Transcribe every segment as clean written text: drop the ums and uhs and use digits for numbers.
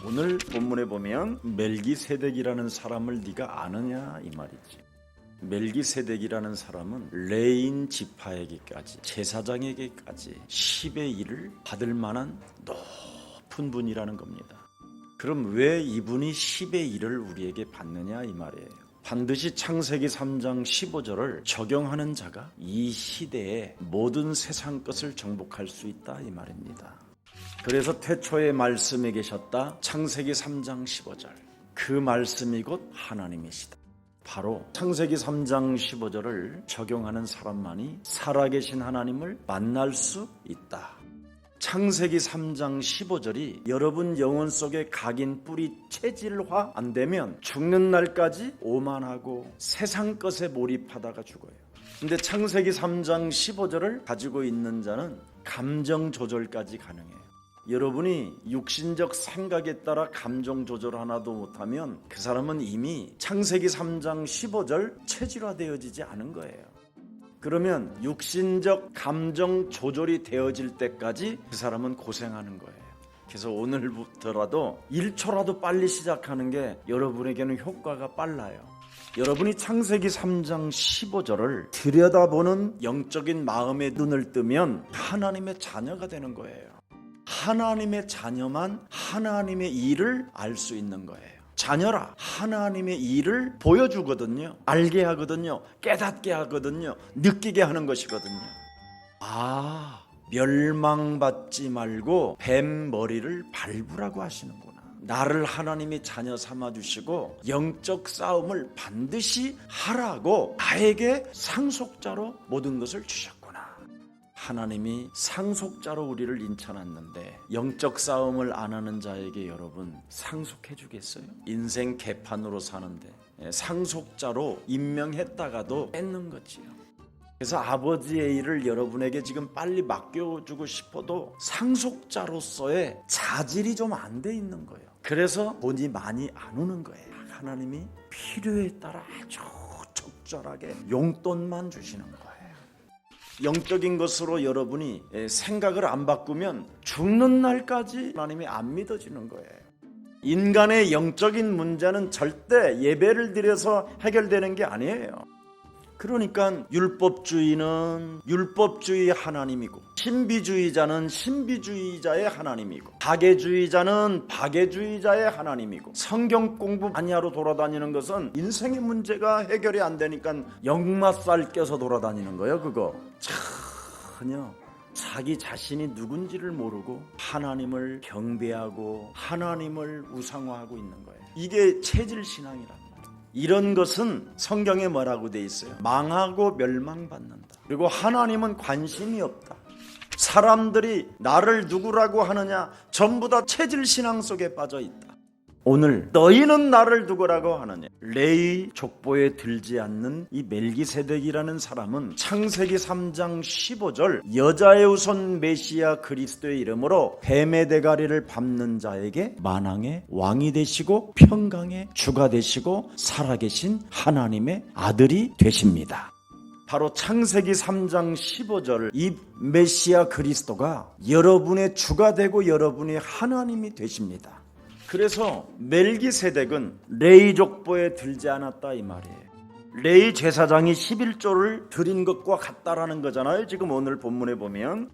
오늘 본문에 보면 멜기세덱이라는 사람을 네가 아느냐 이 말이지. 멜기세덱이라는 사람은 레인 지파에게까지, 제사장에게까지 10의 1을 받을 만한 높은 분이라는 겁니다. 그럼 왜 이분이 10의 1을 우리에게 받느냐 이 말이에요. 반드시 창세기 3장 15절을 적용하는 자가 이 시대의 모든 세상 것을 정복할 수 있다 이 말입니다. 그래서 태초에 말씀에 계셨다. 창세기 3장 15절. 그 말씀이 곧 하나님이시다. 바로 창세기 3장 15절을 적용하는 사람만이 살아계신 하나님을 만날 수 있다. 창세기 3장 15절이 여러분 영혼 속에 각인 뿌리 체질화 안 되면 죽는 날까지 오만하고 세상 것에 몰입하다가 죽어요. 근데 창세기 3장 15절을 가지고 있는 자는 감정 조절까지 가능해요. 여러분이 육신적 생각에 따라 감정 조절 하나도 못하면 그 사람은 이미 창세기 3장 15절 체질화되어지지 않은 거예요. 그러면 육신적 감정 조절이 되어질 때까지 그 사람은 고생하는 거예요. 그래서 오늘부터라도 1초라도 빨리 시작하는 게 여러분에게는 효과가 빨라요. 여러분이 창세기 3장 15절을 들여다보는 영적인 마음의 눈을 뜨면 하나님의 자녀가 되는 거예요. 하나님의 자녀만 하나님의 일을 알 수 있는 거예요. 자녀라 하나님의 일을 보여주거든요. 알게 하거든요. 깨닫게 하거든요. 느끼게 하는 것이거든요. 멸망받지 말고 뱀 머리를 밟으라고 하시는구나. 나를 하나님의 자녀 삼아주시고 영적 싸움을 반드시 하라고 나에게 상속자로 모든 것을 주셨구나. 하나님이 상속자로 우리를 인쳐놨는데 영적 싸움을 안 하는 자에게 여러분 상속해 주겠어요? 인생 개판으로 사는데 상속자로 임명했다가도 뺏는 거지요. 그래서 아버지의 일을 여러분에게 지금 빨리 맡겨주고 싶어도 상속자로서의 자질이 좀 안 돼 있는 거예요. 그래서 돈이 많이 안 오는 거예요. 하나님이 필요에 따라 아주 적절하게 용돈만 주시는 거예요. 영적인 것으로 여러분이 생각을 안 바꾸면 죽는 날까지 하나님이 안 믿어지는 거예요. 인간의 영적인 문제는 절대 예배를 드려서 해결되는 게 아니에요. 그러니까 율법주의는 율법주의 하나님이고 신비주의자는 신비주의자의 하나님이고 박애주의자는 박애주의자의 하나님이고 성경 공부 많이 하러 돌아다니는 것은 인생의 문제가 해결이 안 되니까 역마살 껴서 돌아다니는 거예요. 그거 전혀 자기 자신이 누군지를 모르고 하나님을 경배하고 하나님을 우상화하고 있는 거예요. 이게 체질신앙이란 말이에요. 이런 것은 성경에 뭐라고 돼 있어요? 망하고 멸망받는다. 그리고 하나님은 관심이 없다. 사람들이 나를 누구라고 하느냐 전부 다 체질신앙 속에 빠져 있다. 오늘 너희는 나를 누구라고 하느냐. 레위 족보에 들지 않는 이 멜기세덱이라는 사람은 창세기 3장 15절 여자의 후손 메시아 그리스도의 이름으로 뱀의 대가리를 밟는 자에게 만왕의 왕이 되시고 평강의 주가 되시고 살아계신 하나님의 아들이 되십니다. 바로 창세기 3장 15절 이 메시아 그리스도가 여러분의 주가 되고 여러분의 하나님이 되십니다. 그래서 멜기세덱은 레위 족보에 들지 않았다 이 말이에요. 레위 제사장이 11조를 드린 것과 같다라는 거잖아요. 지금 오늘 본문에 보면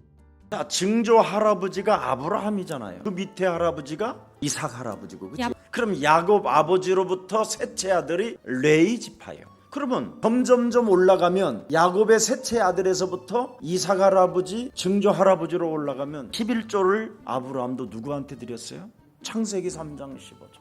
증조 할아버지가 아브라함이잖아요. 그 밑에 할아버지가 이삭 할아버지고, 그치? 그럼 야곱 아버지로부터 셋째 아들이 레위 지파예요. 그러면 점점점 올라가면 야곱의 셋째 아들에서부터 이삭 할아버지, 증조 할아버지로 올라가면 11조를 아브라함도 누구한테 드렸어요? 창세기 3장 15절.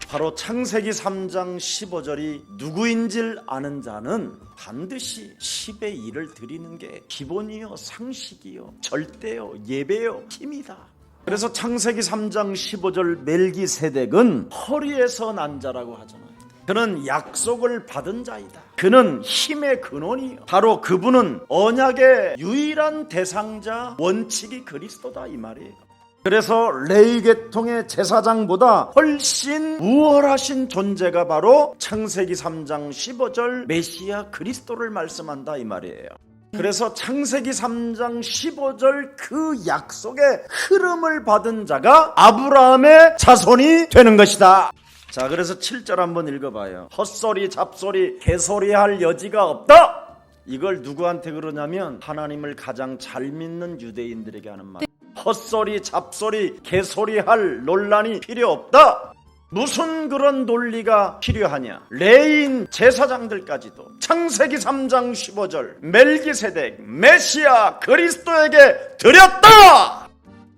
바로 창세기 3장 15절이 누구인지를 아는 자는 반드시 10의 1을 드리는 게 기본이요, 상식이요, 절대요, 예배요, 힘이다. 그래서 창세기 3장 15절 멜기세덱은 허리에서 난 자라고 하잖아요. 그는 약속을 받은 자이다. 그는 힘의 근원이요. 바로 그분은 언약의 유일한 대상자, 원칙이 그리스도다 이 말이에요. 그래서 레위 계통의 제사장보다 훨씬 우월하신 존재가 바로 창세기 3장 15절 메시아 그리스도를 말씀한다 이 말이에요. 그래서 창세기 3장 15절 그 약속의 흐름을 받은 자가 아브라함의 자손이 되는 것이다. 자, 그래서 7절 한번 읽어봐요. 헛소리 잡소리 개소리할 여지가 없다. 이걸 누구한테 그러냐면 하나님을 가장 잘 믿는 유대인들에게 하는 말. 헛소리 잡소리 개소리할 논란이 필요 없다. 무슨 그런 논리가 필요하냐. 레인 제사장들까지도 창세기 3장 15절 멜기세덱 메시아 그리스도에게 드렸다.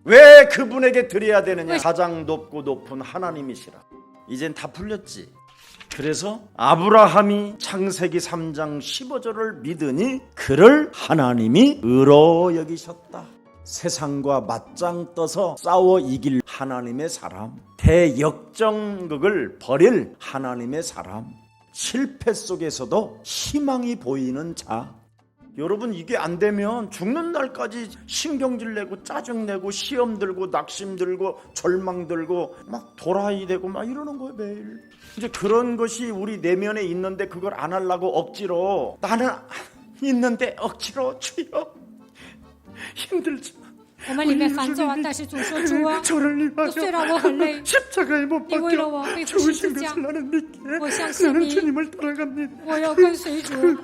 왜 그분에게 드려야 되느냐. 가장 높고 높은 하나님이시라. 이젠 다 풀렸지. 그래서 아브라함이 창세기 3장 15절을 믿으니 그를 하나님이 의로 여기셨다. 세상과 맞짱 떠서 싸워 이길 하나님의 사람, 대역정극을 벌일 하나님의 사람, 실패 속에서도 희망이 보이는 자. 여러분, 이게 안 되면 죽는 날까지 신경질 내고 짜증 내고 시험 들고 낙심 들고 절망 들고 막 도라이 되고 막 이러는 거예요 매일. 이제 그런 것이 우리 내면에 있는데 그걸 안 하려고 억지로, 나는 있는데 억지로 주여 힘들지만 我们里面烦躁啊，但是总说主啊， 저를 虽然我很累， 십자가에 못 你为了我 박혀 背负十字 죽으신 架， 것을 나는 믿기에 我相信 나는 你， 주님을 따라갑니다. 我要跟随主。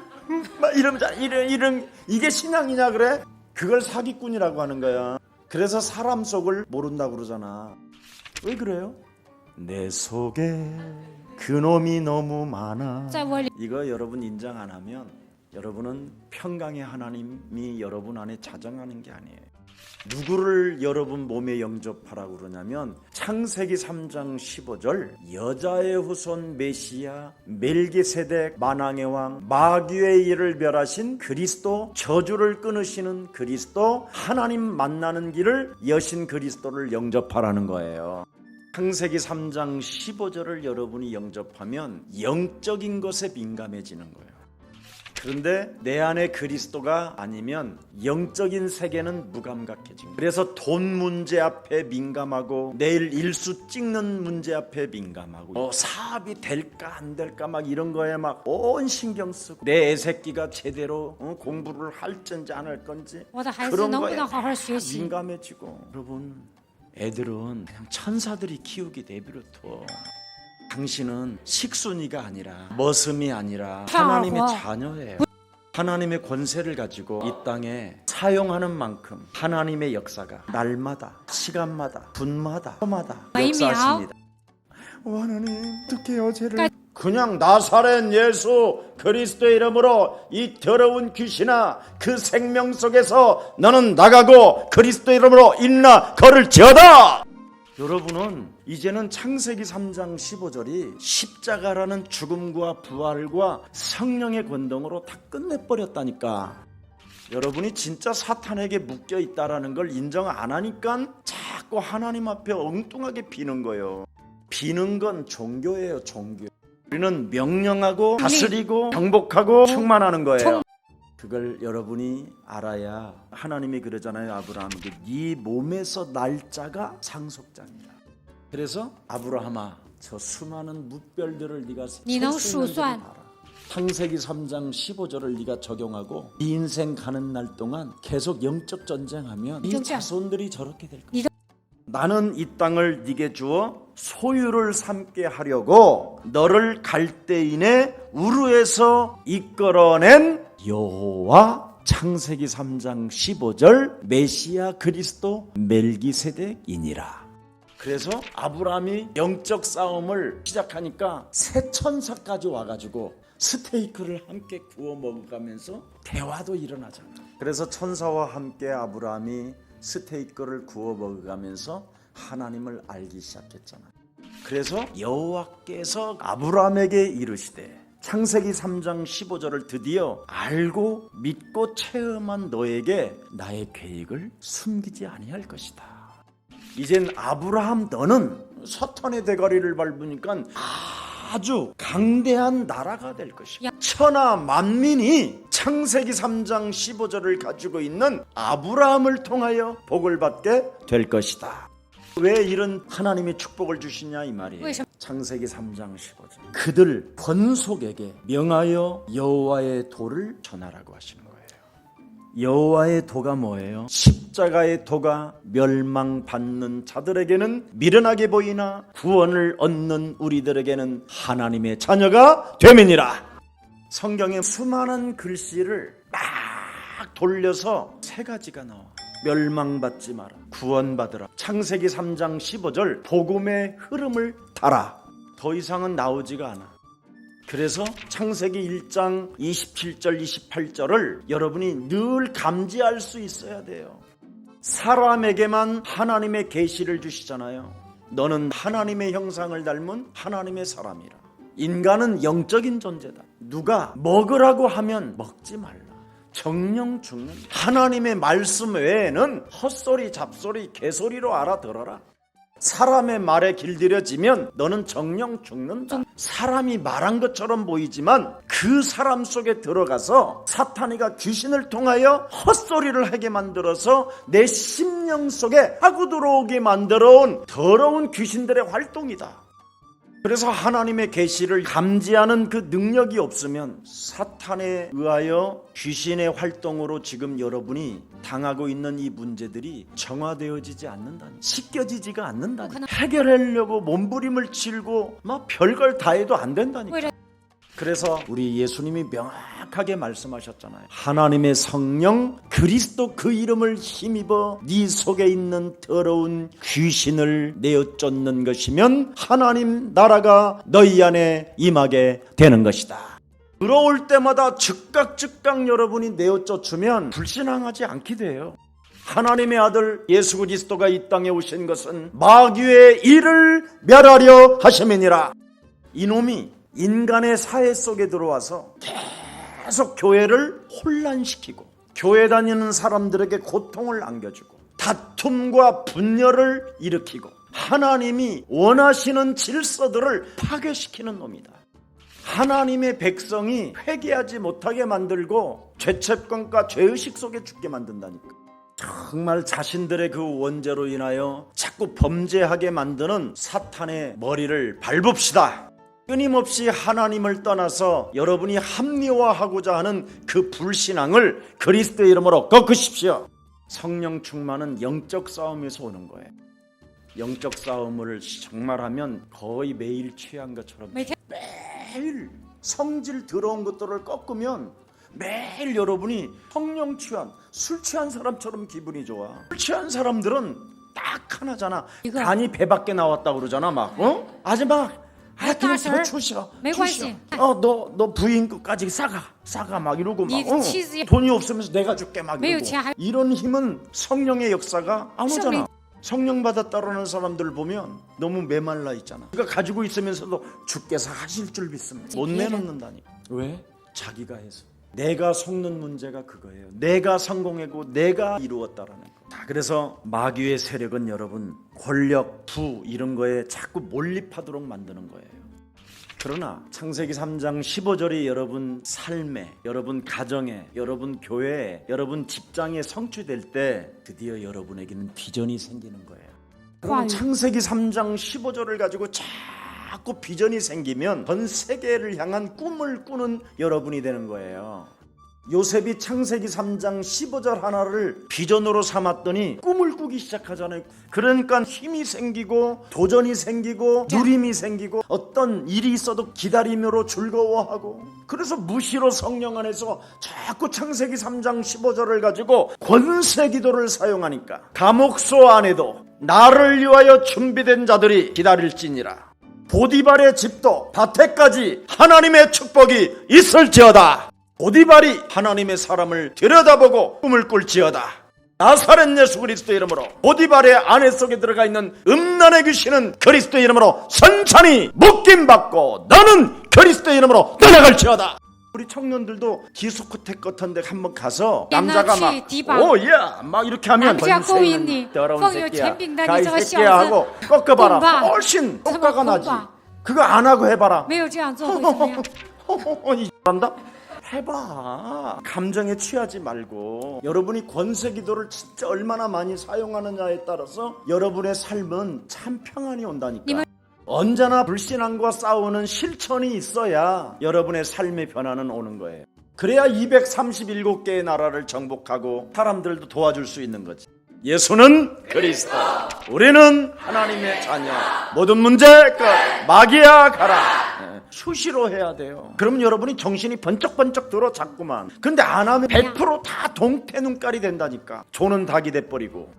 막 이러면서 이런 이게 신앙이냐 그래? 그걸 사기꾼이라고 하는 거야. 그래서 사람 속을 모른다고 그러잖아. 왜 그래요? 내 속에 그놈이 너무 많아. 在我里， 이거 여러분 인정 안 하면 여러분은 평강의 하나님이 여러분 안에 자정하는 게 아니에요. 누구를 여러분 몸에 영접하라고 그러냐면 창세기 3장 15절 여자의 후손 메시아 멜기세덱 만왕의 왕 마귀의 일을 멸하신 그리스도, 저주를 끊으시는 그리스도, 하나님 만나는 길을 여신 그리스도를 영접하라는 거예요. 창세기 3장 15절을 여러분이 영접하면 영적인 것에 민감해지는 거예요. 그런데 내 안에 그리스도가 아니면 영적인 세계는 무감각해진 거예요. 그래서 돈 문제 앞에 민감하고 내일 일수 찍는 문제 앞에 민감하고 사업이 될까 안 될까 막 이런 거에 막 온 신경 쓰고 내 애새끼가 제대로 공부를 할지 안 할 건지 我的孩子 그런 能不 거에 能好好学习？ 민감해지고. 여러분, 애들은 그냥 천사들이 키우기 내버려둬. 당신은 식순이가 아니라 머슴이 아니라 하나님의 자녀예요. 하나님의 권세를 가지고 이 땅에 사용하는 만큼 하나님의 역사가 날마다 시간마다 분마다 해마다 역사하십니다. 하나님 어떻게 어제를 그냥 나사렛 예수 그리스도의 이름으로 이 더러운 귀신아 그 생명 속에서 너는 나가고 그리스도의 이름으로 일어나 걸을지어다. 여러분은 이제는 창세기 3장 15절이 십자가라는 죽음과 부활과 성령의 권능으로 다 끝내버렸다니까. 여러분이 진짜 사탄에게 묶여 있다라는 걸 인정 안 하니까 자꾸 하나님 앞에 엉뚱하게 비는 거예요. 비는 건 종교예요, 종교. 우리는 명령하고 다스리고 정복하고 충만하는 거예요. 그걸 여러분이 알아야. 하나님이 그러잖아요. 아브라함에게 네 몸에서 날 자가 상속자니라. 그래서 아브라함아 저 수많은 뭇별들을 네가 셀 수 있는지 봐라. 창세기 3장 15절을 네가 적용하고 네 인생 가는 날 동안 계속 영적 전쟁하면 네 자손들이 저렇게 될 거야. 나는 이 땅을 네게 주어 소유를 삼게 하려고 너를 갈대인의 우르에서 이끌어낸 여호와. 창세기 3장 15절 메시아 그리스도 멜기세덱이니라. 그래서 아브라함이 영적 싸움을 시작하니까 새 천사까지 와가지고 스테이크를 함께 구워 먹어가면서 대화도 일어나잖아. 그래서 천사와 함께 아브라함이 스테이크를 구워 먹어가면서 하나님을 알기 시작했잖아. 그래서 여호와께서 아브라함에게 이르시되 창세기 3장 15절을 드디어 알고 믿고 체험한 너에게 나의 계획을 숨기지 아니할 것이다. 이젠 아브라함 너는 사탄의 대가리를 밟으니까 아주 강대한 나라가 될 것이고 천하 만민이 창세기 3장 15절을 가지고 있는 아브라함을 통하여 복을 받게 될 것이다. 왜 이런 하나님이 축복을 주시냐 이 말이에요. 창세기 3장 15절 그들 번속에게 명하여 여호와의 도를 전하라고 하시는 거예요. 여호와의 도가 뭐예요? 십자가의 도가 멸망받는 자들에게는 미련하게 보이나 구원을 얻는 우리들에게는 하나님의 자녀가 됨이니라. 성경에 수많은 글씨를 막 돌려서 세 가지가 나와. 멸망받지 마라, 구원받으라, 창세기 3장 15절 복음의 흐름을 타라. 더 이상은 나오지가 않아. 그래서 창세기 1장 27절 28절을 여러분이 늘 감지할 수 있어야 돼요. 사람에게만 하나님의 계시를 주시잖아요. 너는 하나님의 형상을 닮은 하나님의 사람이라. 인간은 영적인 존재다. 누가 먹으라고 하면 먹지 말라. 정령 죽는. 하나님의 말씀 외에는 헛소리 잡소리 개소리로 알아들어라. 사람의 말에 길들여지면 너는 정령 죽는다. 사람이 말한 것처럼 보이지만 그 사람 속에 들어가서 사탄이가 귀신을 통하여 헛소리를 하게 만들어서 내 심령 속에 하고 들어오게 만들어온 더러운 귀신들의 활동이다. 그래서 하나님의 계시를 감지하는 그 능력이 없으면 사탄에 의하여 귀신의 활동으로 지금 여러분이 당하고 있는 이 문제들이 정화되어지지 않는다니, 씻겨지지가 않는다니, 해결하려고 몸부림을 치고 막 별걸 다 해도 안 된다니까. 그래서 우리 예수님이 명확하게 말씀하셨잖아요. 하나님의 성령 그리스도 그 이름을 힘입어 네 속에 있는 더러운 귀신을 내어 쫓는 것이면 하나님 나라가 너희 안에 임하게 되는 것이다. 들어올 때마다 즉각 여러분이 내어 쫓으면 불신앙하지 않게 돼요. 하나님의 아들 예수 그리스도가 이 땅에 오신 것은 마귀의 일을 멸하려 하심이니라. 이놈이 인간의 사회 속에 들어와서 계속 교회를 혼란시키고 교회 다니는 사람들에게 고통을 안겨주고 다툼과 분열을 일으키고 하나님이 원하시는 질서들을 파괴시키는 놈이다. 하나님의 백성이 회개하지 못하게 만들고 죄책감과 죄의식 속에 죽게 만든다니까. 정말 자신들의 그 원죄로 인하여 자꾸 범죄하게 만드는 사탄의 머리를 밟읍시다. 끊임없이 하나님을 떠나서 여러분이 합리화하고자 하는 그 불신앙을 그리스도의 이름으로 꺾으십시오. 성령 충만은 영적 싸움에서 오는 거예요. 영적 싸움을 정말 하면 거의 매일 취한 것처럼 매일 성질 더러운 것들을 꺾으면 매일 여러분이 성령 취한, 술 취한 사람처럼 기분이 좋아. 술 취한 사람들은 딱 하나잖아. 간이 배 밖에 나왔다 그러잖아. 막 아주 막 더 추셔. 너 부인 끝까지 싸가 막 이러고 막 돈이 없으면서 내가 줄게 막 이러고. 이런 힘은 성령의 역사가 안 오잖아. 성령 받았다라는 사람들 보면 너무 메말라 있잖아. 그러니까 가지고 있으면서도 주께서 하실 줄 믿습니다. 못 내놓는다니까. 왜? 자기가 해서. 내가 속는 문제가 그거예요. 내가 성공하고 내가 이루었다라는 거. 그래서 마귀의 세력은 여러분 권력, 부 이런 거에 자꾸 몰입하도록 만드는 거예요. 그러나 창세기 3장 15절이 여러분 삶에, 여러분 가정에, 여러분 교회에, 여러분 직장에 성취될 때 드디어 여러분에게는 비전이 생기는 거예요. 창세기 3장 15절을 가지고 자꾸 비전이 생기면 전 세계를 향한 꿈을 꾸는 여러분이 되는 거예요. 요셉이 창세기 3장 15절 하나를 비전으로 삼았더니 꿈을 꾸기 시작하잖아요. 그러니까 힘이 생기고 도전이 생기고 누림이 생기고 어떤 일이 있어도 기다림으로 즐거워하고, 그래서 무시로 성령 안에서 자꾸 창세기 3장 15절을 가지고 권세기도를 사용하니까 감옥소 안에도 나를 위하여 준비된 자들이 기다릴지니라. 보디발의 집도 밭에까지 하나님의 축복이 있을지어다. 보디발이 하나님의 사람을 들여다보고 꿈을 꿀지어다. 나사렛 예수 그리스도 이름으로 보디발의 안에 속에 들어가 있는 음란의 귀신은 그리스도 이름으로 선찬히 묶임받고 너는 그리스도 이름으로 떠나갈지어다. 우리 청년들도 디스코텍 같은 데 한번 가서 남자가 막 오야 막 이렇게 하면 권세는 더러운 새끼야 가이 새끼야 하고 꺾어봐라. 훨씬 효과가 나지. 그거 안 하고 해봐라. 이란다? 해봐. 감정에 취하지 말고 여러분이 권세기도를 진짜 얼마나 많이 사용하느냐에 따라서 여러분의 삶은 참 평안이 온다니까. 언제나 불신앙과 싸우는 실천이 있어야 여러분의 삶의 변화는 오는 거예요. 그래야 237개의 나라를 정복하고 사람들도 도와줄 수 있는 거지. 예수는 그리스도, 우리는 하나님의 자녀, 모든 문제 끝, 마귀야 가라. 수시로 해야 돼요. 그러면 여러분이 정신이 번쩍번쩍 들어 자꾸만. 근데 안 하면 100% 다 동태 눈깔이 된다니까. 조는 닭이 돼버리고.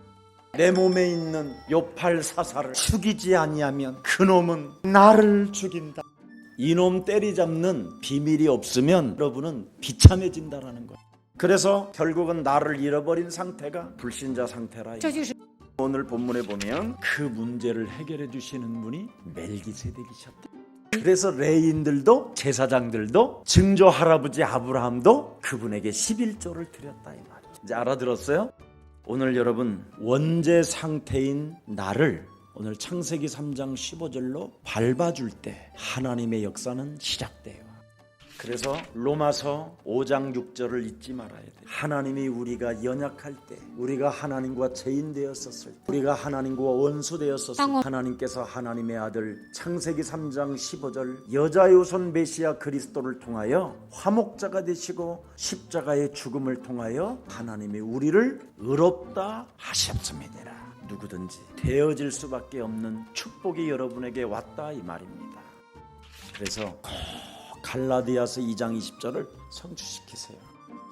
내 몸에 있는 요팔 사사를 죽이지 아니하면 그놈은 나를 죽인다. 이놈 때리잡는 비밀이 없으면 여러분은 비참해진다라는 거예요. 그래서 결국은 나를 잃어버린 상태가 불신자 상태라. 这就是 오늘 본문에 보면 그 문제를 해결해 주시는 분이 멜기세덱이셨대. 그래서 레인들도 제사장들도 증조 할아버지 아브라함도 그분에게 11조를 드렸다 이 말이에요. 이제 알아들었어요? 오늘 여러분 원죄 상태인 나를 오늘 창세기 3장 15절로 밟아줄 때 하나님의 역사는 시작돼요. 그래서 로마서 5장 6절을 잊지 말아야 돼. 하나님이 우리가 연약할 때, 우리가 하나님과 죄인되었었을 때, 우리가 하나님과 원수되었었을 때 하나님께서 하나님의 아들 창세기 3장 15절 여자의 후손 메시아 그리스도를 통하여 화목자가 되시고 십자가의 죽음을 통하여 하나님이 우리를 의롭다 하셨음이니라. 누구든지 되어질 수밖에 없는 축복이 여러분에게 왔다 이 말입니다. 그래서 갈라디아서 2장 20절을 성취시키세요.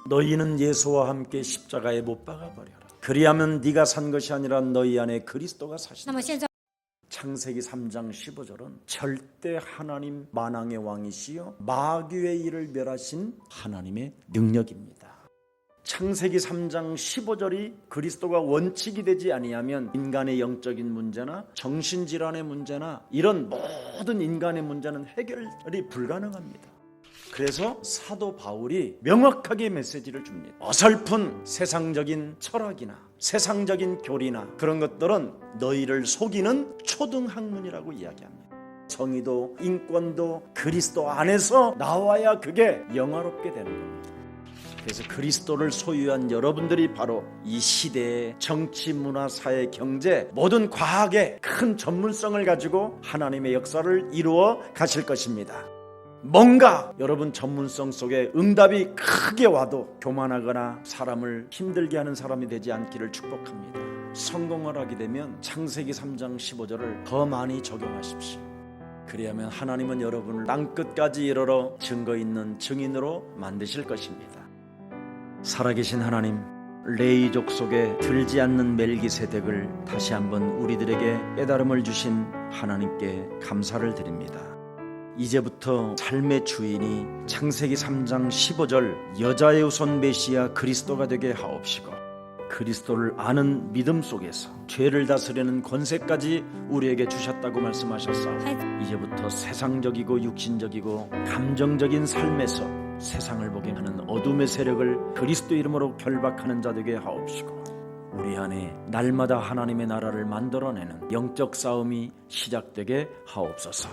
너희는 예수와 함께 십자가에 못 박아버려라. 그리하면 네가 산 것이 아니라 너희 안에 그리스도가 那 사신다. 么现在 창세기 3장 15절은 절대 하나님 만왕의 왕이시여 마귀의 일을 멸하신 하나님의 능력입니다. 창세기 3장 15절이 그리스도가 원칙이 되지 아니하면 인간의 영적인 문제나 정신질환의 문제나 이런 모든 인간의 문제는 해결이 불가능합니다. 그래서 사도 바울이 명확하게 메시지를 줍니다. 어설픈 세상적인 철학이나 세상적인 교리나 그런 것들은 너희를 속이는 초등학문이라고 이야기합니다. 정의도 인권도 그리스도 안에서 나와야 그게 영화롭게 되는 겁니다. 그래서 그리스도를 소유한 여러분들이 바로 이 시대의 정치, 문화, 사회, 경제 모든 과학의 큰 전문성을 가지고 하나님의 역사를 이루어 가실 것입니다. 뭔가 여러분 전문성 속에 응답이 크게 와도 교만하거나 사람을 힘들게 하는 사람이 되지 않기를 축복합니다. 성공을 하게 되면 창세기 3장 15절을 더 많이 적용하십시오. 그리하면 하나님은 여러분을 땅끝까지 이르러 증거 있는 증인으로 만드실 것입니다. 살아계신 하나님, 레이족 속에 들지 않는 멜기세덱을 다시 한번 우리들에게 깨달음을 주신 하나님께 감사를 드립니다. 이제부터 삶의 주인이 창세기 3장 15절 여자의 후손 메시아 그리스도가 되게 하옵시고 그리스도를 아는 믿음 속에서 죄를 다스리는 권세까지 우리에게 주셨다고 말씀하셨사오니 이제부터 세상적이고 육신적이고 감정적인 삶에서 세상을 보게 하는 어둠의 세력을 그리스도 이름으로 결박하는 자 되게 하옵시고 우리 안에 날마다 하나님의 나라를 만들어내는 영적 싸움이 시작되게 하옵소서.